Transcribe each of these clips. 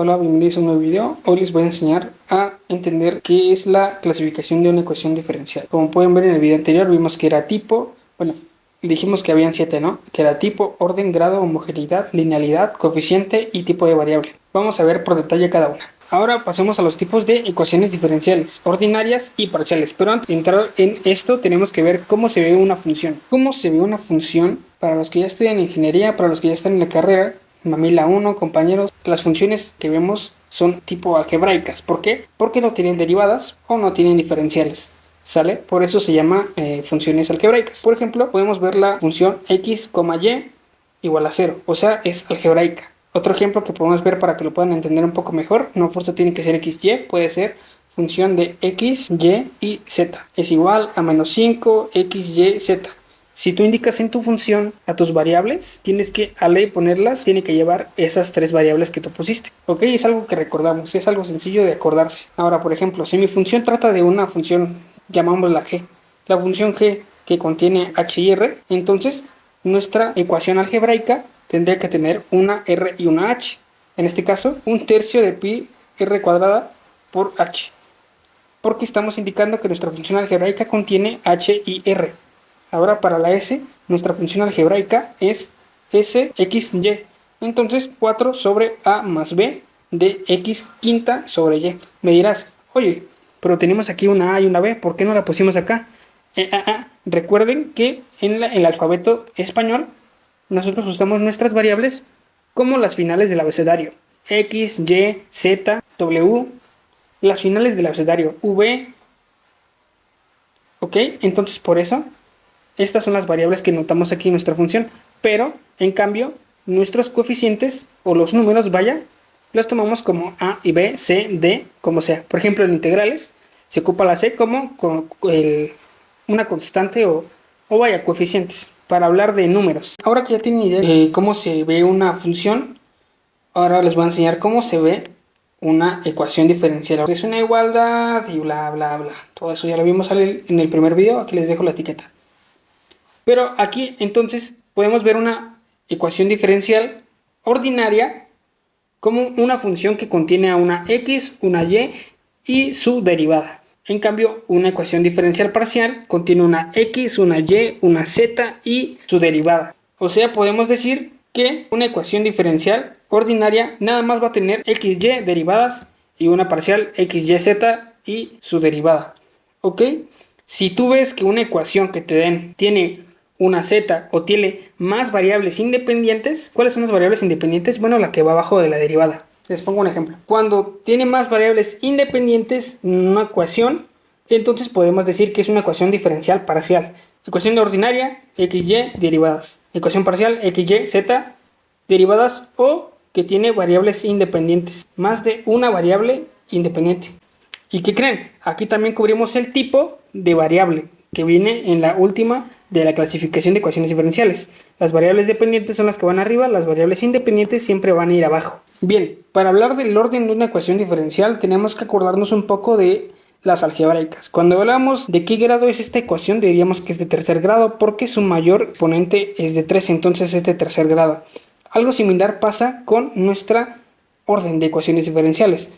Hola, bienvenidos a un nuevo video. Hoy les voy a enseñar a entender qué es la clasificación de una ecuación diferencial. Como pueden ver en el video anterior, vimos que era tipo, dijimos que habían 7, ¿no? Que era tipo, orden, grado, homogeneidad, linealidad, coeficiente y tipo de variable. Vamos a ver por detalle cada una. Ahora pasemos a los tipos de ecuaciones diferenciales, ordinarias y parciales. Pero antes de entrar en esto, tenemos que ver cómo se ve una función. ¿Cómo se ve una función? Para los que ya estudian ingeniería, para los que ya están en la carrera, Mamila 1, compañeros, las funciones que vemos son tipo algebraicas. ¿Por qué? Porque no tienen derivadas o no tienen diferenciales. ¿Sale? Por eso se llama funciones algebraicas. Por ejemplo, podemos ver la función x, y igual a 0. O sea, es algebraica. Otro ejemplo que podemos ver para que lo puedan entender un poco mejor, no fuerza tiene que ser xy, puede ser función de x, y y z. Es igual a menos 5, x, y, z. Si tú indicas en tu función a tus variables, tienes que a ley ponerlas, tiene que llevar esas tres variables que tú pusiste. ¿Ok? Es algo que recordamos, es algo sencillo de acordarse. Ahora, por ejemplo, si mi función trata de una función, llamámosla g, la función g que contiene h y r, entonces nuestra ecuación algebraica tendría que tener una r y una h. En este caso, un tercio de pi r cuadrada por h. Porque estamos indicando que nuestra función algebraica contiene h y r. Ahora para la s, nuestra función algebraica es sxy. Entonces 4 sobre a más b de x quinta sobre y. Me dirás, oye, pero tenemos aquí una a y una b, ¿por qué no la pusimos acá? Recuerden que en el alfabeto español nosotros usamos nuestras variables como las finales del abecedario. X, Y, Z, W, las finales del abecedario, V, ¿ok? Entonces por eso estas son las variables que notamos aquí en nuestra función, pero en cambio nuestros coeficientes o los números, vaya, los tomamos como a y b, c, d, como sea. Por ejemplo, en integrales se ocupa la c como una constante o vaya, coeficientes para hablar de números. Ahora que ya tienen idea de cómo se ve una función, ahora les voy a enseñar cómo se ve una ecuación diferencial. Es una igualdad y bla, bla, bla. Todo eso ya lo vimos en el primer video, aquí les dejo la etiqueta. Pero aquí entonces podemos ver una ecuación diferencial ordinaria como una función que contiene a una x, una y su derivada. En cambio, una ecuación diferencial parcial contiene una x, una y, una z y su derivada. O sea, podemos decir que una ecuación diferencial ordinaria nada más va a tener xy derivadas y una parcial xyz y su derivada. ¿Ok? Si tú ves que una ecuación que te den tiene una z o tiene más variables independientes, ¿cuáles son las variables independientes? Bueno, la que va abajo de la derivada. Les pongo un ejemplo. Cuando tiene más variables independientes en una ecuación, entonces podemos decir que es una ecuación diferencial parcial. Ecuación de ordinaria, xy derivadas. Ecuación parcial, xy, z derivadas o que tiene variables independientes. Más de una variable independiente. ¿Y qué creen? Aquí también cubrimos el tipo de variable que viene en la última de la clasificación de ecuaciones diferenciales. Las variables dependientes son las que van arriba, las variables independientes siempre van a ir abajo. Bien, para hablar del orden de una ecuación diferencial tenemos que acordarnos un poco de las algebraicas. Cuando hablamos de qué grado es esta ecuación, diríamos que es de tercer grado porque su mayor exponente es de 3, entonces es de tercer grado. Algo similar pasa con nuestra orden de ecuaciones diferenciales.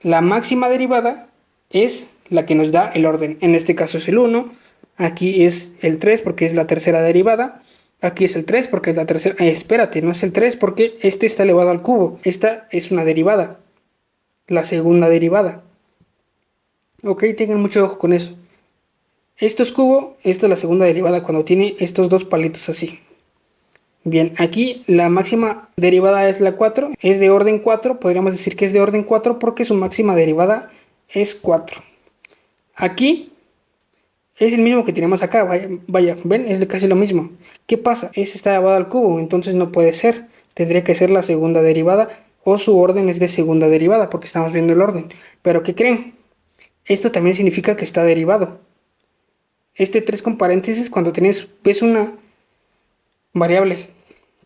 La máxima derivada es la que nos da el orden. En este caso es el 1, aquí es el 3 porque es la tercera derivada, aquí es el 3 porque es la tercera, espérate, no es el 3 porque este está elevado al cubo, esta es una derivada, la segunda derivada. Ok, tengan mucho ojo con eso. Esto es cubo, esto es la segunda derivada cuando tiene estos dos palitos así. Bien, aquí la máxima derivada es la 4, es de orden 4, podríamos decir que es de orden 4 porque su máxima derivada es 4. Aquí es el mismo que tenemos acá, vaya, ven, es casi lo mismo. ¿Qué pasa? Ese está elevado al cubo, entonces no puede ser. Tendría que ser la segunda derivada o su orden es de segunda derivada porque estamos viendo el orden. Pero ¿qué creen? Esto también significa que está derivado. Este 3 con paréntesis, cuando ves una variable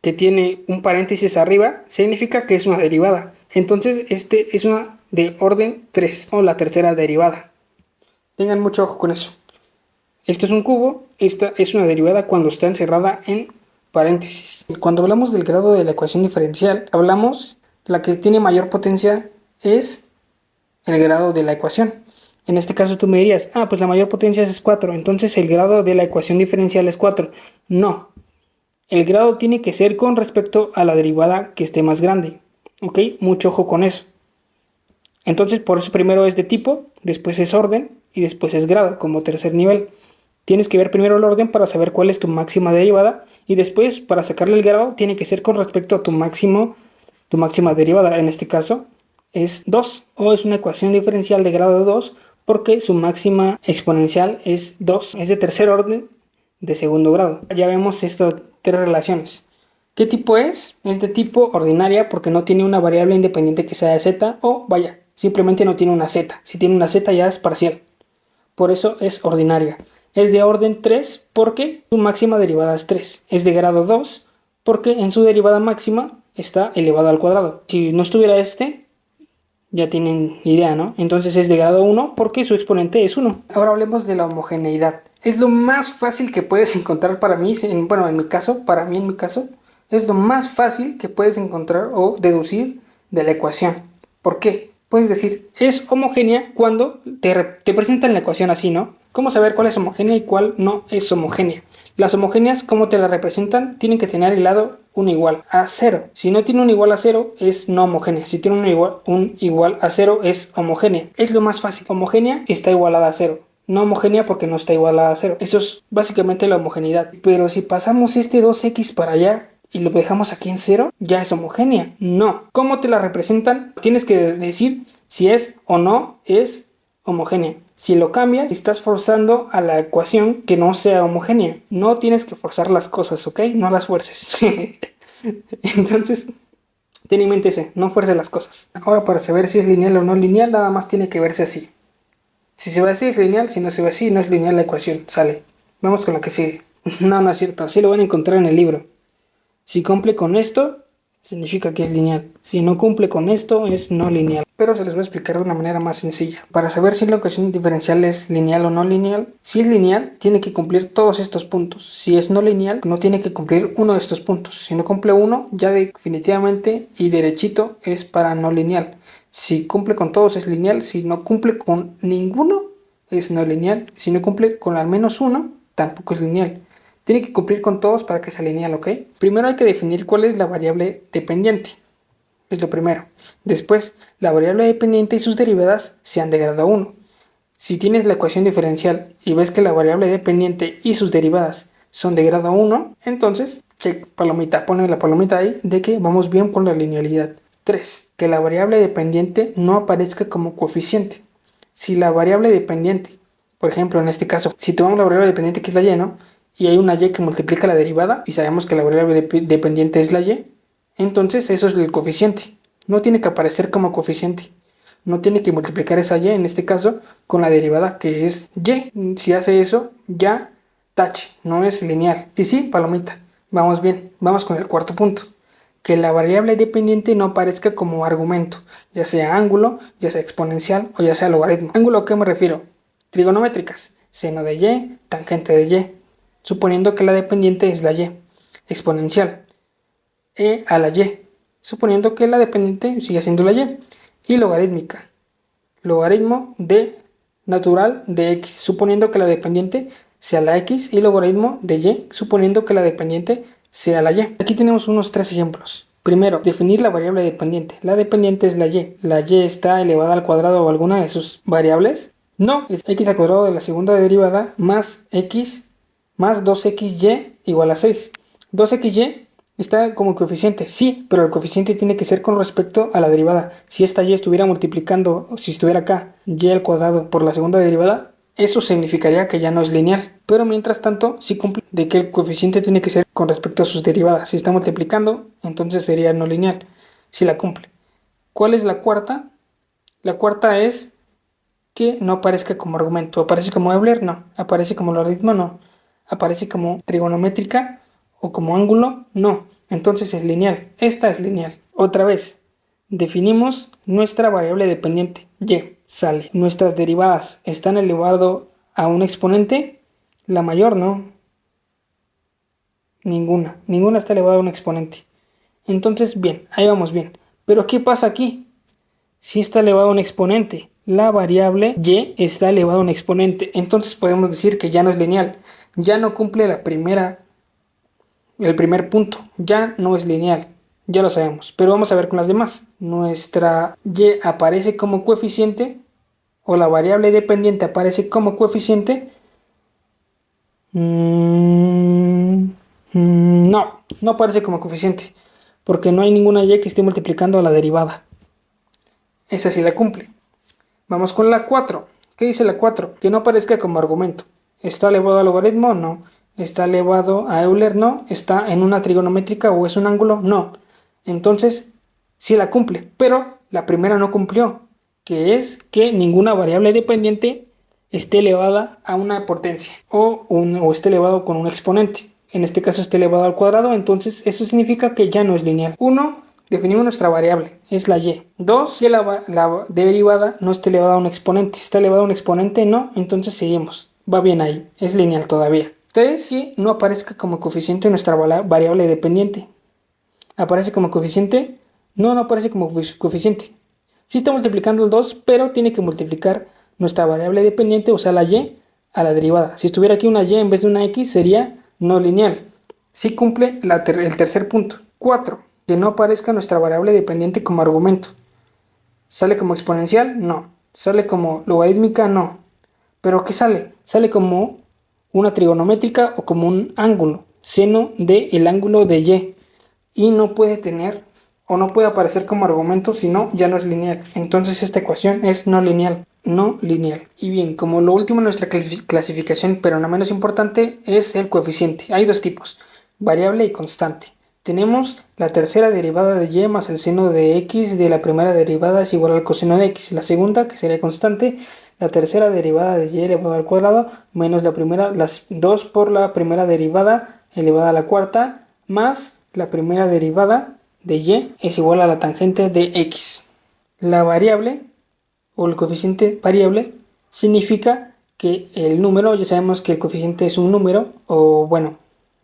que tiene un paréntesis arriba, significa que es una derivada. Entonces este es una de orden 3 o la tercera derivada. Tengan mucho ojo con eso. Esto es un cubo, esta es una derivada cuando está encerrada en paréntesis. Cuando hablamos del grado de la ecuación diferencial, hablamos La que tiene mayor potencia es el grado de la ecuación. En este caso tú me dirías, pues la mayor potencia es 4, entonces el grado de la ecuación diferencial es 4. No, el grado tiene que ser con respecto a la derivada que esté más grande. ¿Ok? Mucho ojo con eso. Entonces por eso primero es de tipo, después es orden y después es grado como tercer nivel. Tienes que ver primero el orden para saber cuál es tu máxima derivada y después para sacarle el grado tiene que ser con respecto a tu máxima derivada. En este caso es 2 o es una ecuación diferencial de grado 2 porque su máxima exponencial es 2. Es de tercer orden de segundo grado. Ya vemos estas tres relaciones. ¿Qué tipo es? Es de tipo ordinaria porque no tiene una variable independiente que sea de z o vaya, simplemente no tiene una z. Si tiene una z ya es parcial. Por eso es ordinaria. Es de orden 3 porque su máxima derivada es 3. Es de grado 2 porque en su derivada máxima está elevado al cuadrado. Si no estuviera este, ya tienen idea, ¿no? Entonces es de grado 1 porque su exponente es 1. Ahora hablemos de la homogeneidad. Es lo más fácil que puedes encontrar para mí, en mi caso, es lo más fácil que puedes encontrar o deducir de la ecuación. ¿Por qué? Puedes decir, es homogénea cuando te presentan la ecuación así, ¿no? ¿Cómo saber cuál es homogénea y cuál no es homogénea? Las homogéneas, como te la representan, tienen que tener el lado un igual a 0. Si no tiene un igual a 0, es no homogénea. Si tiene un igual a 0, es homogénea. Es lo más fácil. Homogénea está igualada a 0. No homogénea porque no está igualada a 0. Eso es básicamente la homogeneidad. Pero si pasamos este 2x para allá y lo dejamos aquí en 0, ya es homogénea. No. ¿Cómo te la representan? Tienes que decir si es o no es homogénea. Si lo cambias, estás forzando a la ecuación que no sea homogénea. No tienes que forzar las cosas, ¿ok? No las fuerces. Entonces, ten en mente ese, no fuerces las cosas. Ahora, para saber si es lineal o no lineal, nada más tiene que verse así. Si se ve así es lineal, si no se ve así no es lineal la ecuación. Sale. Vamos con la que sigue. No, no es cierto. Así lo van a encontrar en el libro. Si cumple con esto, significa que es lineal. Si no cumple con esto, es no lineal. Pero se les voy a explicar de una manera más sencilla. Para saber si la ecuación diferencial es lineal o no lineal, si es lineal, tiene que cumplir todos estos puntos. Si es no lineal, no tiene que cumplir uno de estos puntos. Si no cumple uno, ya definitivamente y derechito es para no lineal. Si cumple con todos es lineal. Si no cumple con ninguno, es no lineal. Si no cumple con al menos uno, tampoco es lineal. Tiene que cumplir con todos para que sea lineal, ¿ok? Primero hay que definir cuál es la variable dependiente. Es lo primero. Después, la variable dependiente y sus derivadas sean de grado 1. Si tienes la ecuación diferencial y ves que la variable dependiente y sus derivadas son de grado 1, entonces, check, palomita, ponle la palomita ahí de que vamos bien con la linealidad. 3. Que la variable dependiente no aparezca como coeficiente. Si la variable dependiente, por ejemplo, en este caso, si tomamos la variable dependiente que es la y, ¿no? Y hay una y que multiplica la derivada y sabemos que la variable dependiente es la y, entonces eso es el coeficiente. No tiene que aparecer como coeficiente. No tiene que multiplicar esa y, en este caso, con la derivada que es y. Si hace eso, ya tache, no es lineal. Sí, sí, palomita. Vamos bien. Vamos con el cuarto punto. Que la variable dependiente no aparezca como argumento, ya sea ángulo, ya sea exponencial o ya sea logaritmo. ¿Ángulo a qué me refiero? Trigonométricas. Seno de y, tangente de y. Suponiendo que la dependiente es la y. Exponencial. E a la y, suponiendo que la dependiente sigue siendo la y. Y logarítmica, logaritmo de natural de x, suponiendo que la dependiente sea la x, y logaritmo de y, suponiendo que la dependiente sea la y. Aquí tenemos unos tres ejemplos. Primero, definir la variable dependiente. La dependiente es la y. ¿La y está elevada al cuadrado o alguna de sus variables? No, es x al cuadrado de la segunda derivada más x más 2xy igual a 6. 2xy está como coeficiente, sí, pero el coeficiente tiene que ser con respecto a la derivada. Si esta y estuviera multiplicando, si estuviera acá, y al cuadrado por la segunda derivada, eso significaría que ya no es lineal. Pero mientras tanto, sí cumple de que el coeficiente tiene que ser con respecto a sus derivadas. Si está multiplicando, entonces sería no lineal. Si la cumple. ¿Cuál es la cuarta? La cuarta es que no aparezca como argumento. ¿Aparece como Euler? No. ¿Aparece como logaritmo? No. ¿Aparece como trigonométrica o como ángulo? No. Entonces es lineal. Esta es lineal. Otra vez, definimos nuestra variable dependiente. Y sale. Nuestras derivadas están elevado a un exponente. La mayor no. Ninguna. Ninguna está elevada a un exponente. Entonces, bien, ahí vamos bien. Pero ¿qué pasa aquí? Si está elevado a un exponente, la variable y está elevada a un exponente, entonces podemos decir que ya no es lineal, ya no cumple el primer punto, ya no es lineal, ya lo sabemos, pero vamos a ver con las demás. Nuestra y aparece como coeficiente, o la variable dependiente aparece como coeficiente. No, no aparece como coeficiente, porque no hay ninguna y que esté multiplicando a la derivada. Esa sí la cumple. Vamos con la 4. ¿Qué dice la 4? Que no aparezca como argumento. ¿Está elevado al logaritmo? No. ¿Está elevado a Euler? No. ¿Está en una trigonométrica o es un ángulo? No. Entonces, sí la cumple, pero la primera no cumplió, que es que ninguna variable dependiente esté elevada a una potencia o esté elevado con un exponente. En este caso esté elevado al cuadrado, entonces eso significa que ya no es lineal. 1. Definimos nuestra variable, es la y. 2. Que la derivada no esté elevada a un exponente. ¿Está elevada a un exponente? No, entonces seguimos. Va bien ahí, es lineal todavía. 3. Que no aparezca como coeficiente nuestra variable dependiente. ¿Aparece como coeficiente? No, no aparece como coeficiente. Sí está multiplicando el 2, pero tiene que multiplicar nuestra variable dependiente, o sea, la y, a la derivada. Si estuviera aquí una y en vez de una x, sería no lineal. Sí cumple el tercer punto. 4. Que no aparezca nuestra variable dependiente como argumento. ¿Sale como exponencial? No. ¿Sale como logarítmica? No. ¿Pero qué sale? Sale como una trigonométrica o como un ángulo, seno del ángulo de y. Y no puede tener o no puede aparecer como argumento, si no, ya no es lineal. Entonces esta ecuación es no lineal. No lineal. Y bien, como lo último en nuestra clasificación, pero no menos importante, es el coeficiente. Hay dos tipos, variable y constante. Tenemos la tercera derivada de y más el seno de x de la primera derivada es igual al coseno de x. La segunda, que sería constante, la tercera derivada de y elevado al cuadrado menos la primera, las 2 por la primera derivada elevada a la cuarta más la primera derivada de y es igual a la tangente de x. La variable o el coeficiente variable significa que el número, ya sabemos que el coeficiente es un número, o bueno,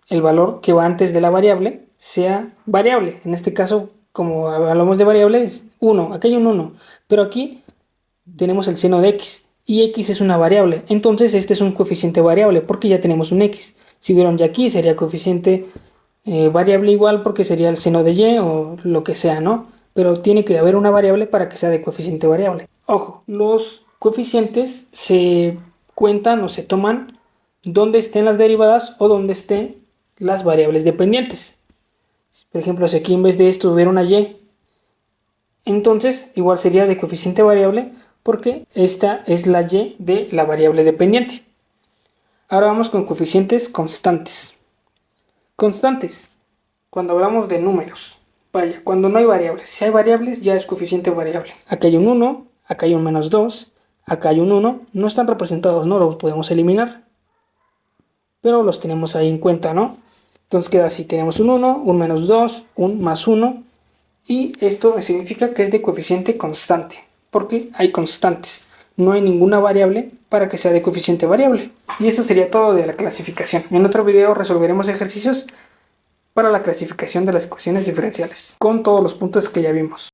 el valor que va antes de la variable sea variable. En este caso, como hablamos de variables, 1, aquí hay un 1, pero aquí tenemos el seno de x y x es una variable, entonces este es un coeficiente variable porque ya tenemos un x. Si vieron ya aquí sería coeficiente variable igual porque sería el seno de y o lo que sea, ¿no? Pero tiene que haber una variable para que sea de coeficiente variable. Ojo, los coeficientes se cuentan o se toman donde estén las derivadas o donde estén las variables dependientes. Por ejemplo, si aquí en vez de esto hubiera una y, entonces igual sería de coeficiente variable porque esta es la y de la variable dependiente. Ahora vamos con coeficientes constantes. Constantes, cuando hablamos de números. Vaya, cuando no hay variables. Si hay variables ya es coeficiente variable. Acá hay un 1, acá hay un menos 2, acá hay un 1. No están representados, no los podemos eliminar. Pero los tenemos ahí en cuenta, ¿no? Entonces queda así, tenemos un 1, un menos 2, un más 1. Y esto significa que es de coeficiente constante, porque hay constantes. No hay ninguna variable para que sea de coeficiente variable. Y eso sería todo de la clasificación. En otro video resolveremos ejercicios para la clasificación de las ecuaciones diferenciales, con todos los puntos que ya vimos.